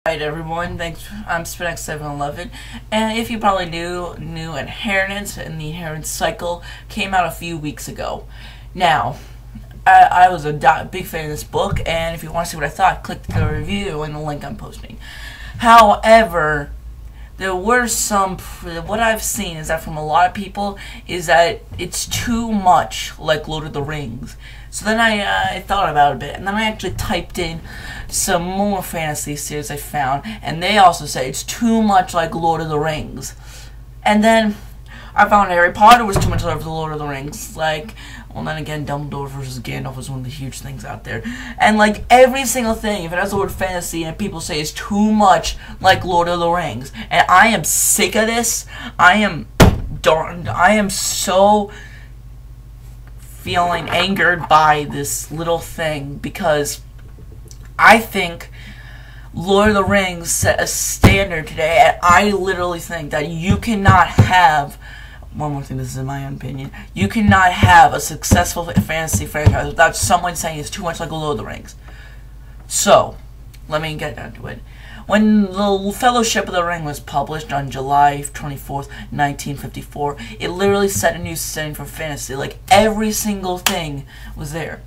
Alright everyone, thanks. I'm Spinx711, and if you probably knew Inheritance and the Inheritance Cycle came out a few weeks ago. Now, I was a big fan of this book, and if you want to see what I thought, click the review and the link I'm posting. However, there were what I've seen is that from a lot of people is that it's too much like Lord of the Rings. So then I thought about it a bit, and then I actually typed in some more fantasy series I found, and they also say it's too much like Lord of the Rings. And then I found Harry Potter was too much like the Lord of the Rings. Like, well, then again, Dumbledore versus Gandalf was one of the huge things out there. And like every single thing, if it has the word fantasy and people say it's too much like Lord of the Rings, and I am sick of this. I am so feeling angered by this little thing, because I think Lord of the Rings set a standard today, and I literally think that you cannot have, one more thing, this is in my own opinion, you cannot have a successful fantasy franchise without someone saying it's too much like Lord of the Rings. So, let me get down to it. When the Fellowship of the Ring was published on July 24th, 1954, it literally set a new standard for fantasy. Like, every single thing was there.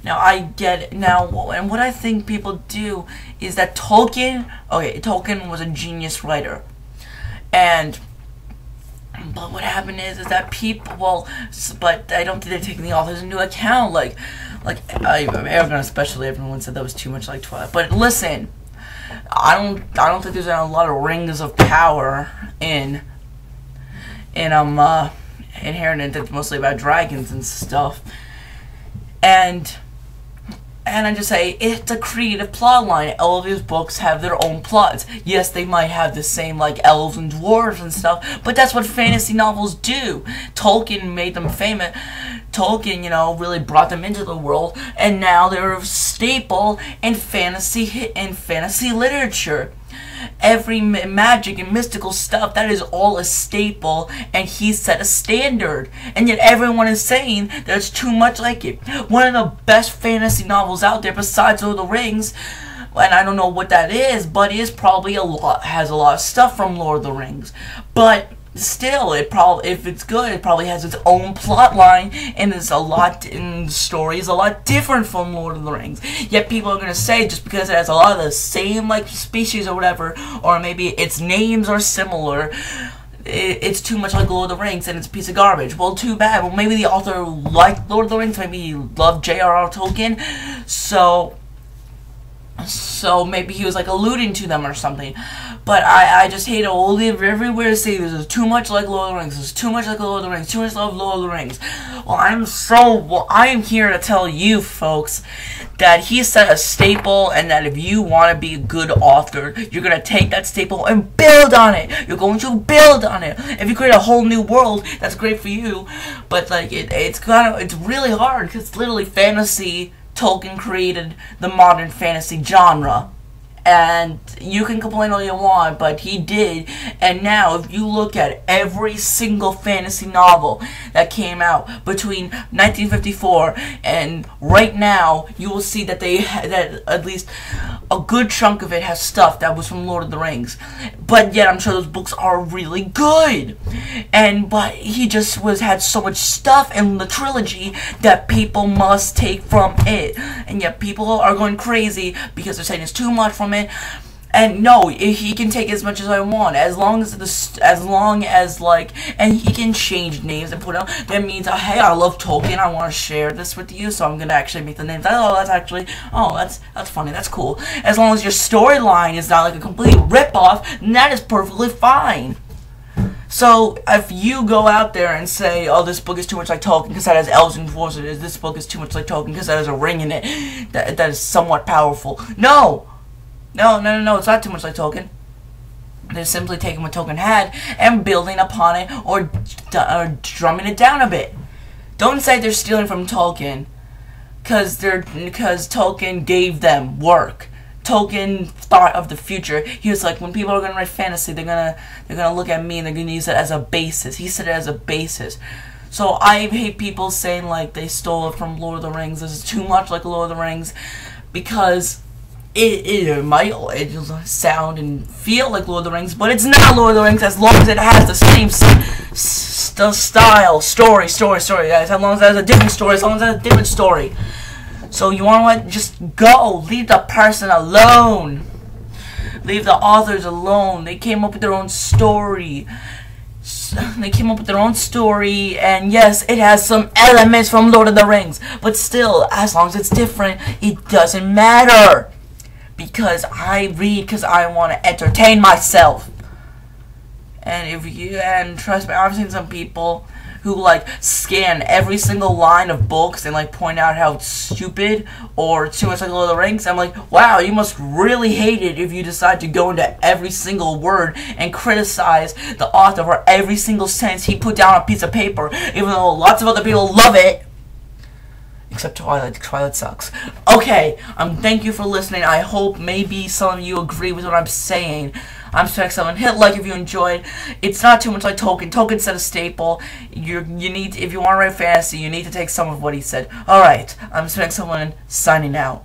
Now, I get it. Now, and what I think people do is that Tolkien was a genius writer. But what happened is that people, but I don't think they're taking the authors into account. Like Aragon especially, everyone said that was too much like Twilight. But listen, I don't think there's a lot of rings of power in Inheritance. It's mostly about dragons and stuff. And I just say, it's a creative plot line. All of these books have their own plots. Yes, they might have the same, like, elves and dwarves and stuff, but that's what fantasy novels do. Tolkien made them famous. Tolkien, really brought them into the world, and now they're a staple in fantasy literature. Every magic and mystical stuff, that is all a staple, and he set a standard. And yet everyone is saying that it's too much like it. One of the best fantasy novels out there besides Lord of the Rings, and I don't know what that is, but it is probably has a lot of stuff from Lord of the Rings. But still, if it's good, it probably has its own plot line, and the story is a lot different from Lord of the Rings. Yet people are gonna say, just because it has a lot of the same, like, species or whatever, or maybe its names are similar, it's too much like Lord of the Rings, and it's a piece of garbage. Well, too bad. Well, maybe the author liked Lord of the Rings, maybe he loved J.R.R. Tolkien, so maybe he was, like, alluding to them or something. But I just hate all everywhere say this is too much like Lord of the Rings, this is too much like Lord of the Rings, too much like Lord of the Rings. Well, I'm here to tell you folks that he set a staple, and that if you want to be a good author, you're going to take that staple and build on it. You're going to build on it. If you create a whole new world, that's great for you, but like it's really hard, because literally fantasy, Tolkien created the modern fantasy genre. And you can complain all you want, but he did. And now, if you look at every single fantasy novel that came out between 1954 and right now, you will see that that at least a good chunk of it has stuff that was from Lord of the Rings. But yet, I'm sure those books are really good. But he just had so much stuff in the trilogy that people must take from it. And yet, people are going crazy because they're saying it's too much from it. And no, he can take as much as I want, as long as like, and he can change names and put out. That means, hey, I love Tolkien, I want to share this with you, so I'm gonna actually make the names. That's funny, that's cool. As long as your storyline is not like a complete rip-off, that is perfectly fine. So, if you go out there and say, oh, this book is too much like Tolkien because that has elves and dwarves in it, this book is too much like Tolkien because that has a ring in it, that is somewhat powerful. No, it's not too much like Tolkien. They're simply taking what Tolkien had and building upon it, or drumming it down a bit. Don't say they're stealing from Tolkien, because Tolkien gave them work. Tolkien thought of the future. He was like, when people are gonna write fantasy, they're gonna look at me and they're gonna use it as a basis. He said it as a basis. So I hate people saying like they stole it from Lord of the Rings. This is too much like Lord of the Rings, because it might sound and feel like Lord of the Rings, but it's not Lord of the Rings as long as it has the same style, story, guys. As long as it has a different story, as long as it has a different story. So you want what? Just go. Leave the person alone. Leave the authors alone. They came up with their own story. And yes, it has some elements from Lord of the Rings, but still, as long as it's different, it doesn't matter. Because I read because I want to entertain myself. And trust me, I've seen some people who like scan every single line of books and like point out how it's stupid or too much like Lord of the Rings. I'm like, wow, you must really hate it if you decide to go into every single word and criticize the author for every single sentence he put down on a piece of paper, even though lots of other people love it. Except Twilight. Twilight sucks. Okay, thank you for listening. I hope maybe some of you agree with what I'm saying. I'm Spec Someone. Hit like if you enjoyed. It's not too much like Tolkien. Tolkien said a staple. You need, if you want to write fantasy, you need to take some of what he said. Alright, I'm Spec Someone signing out.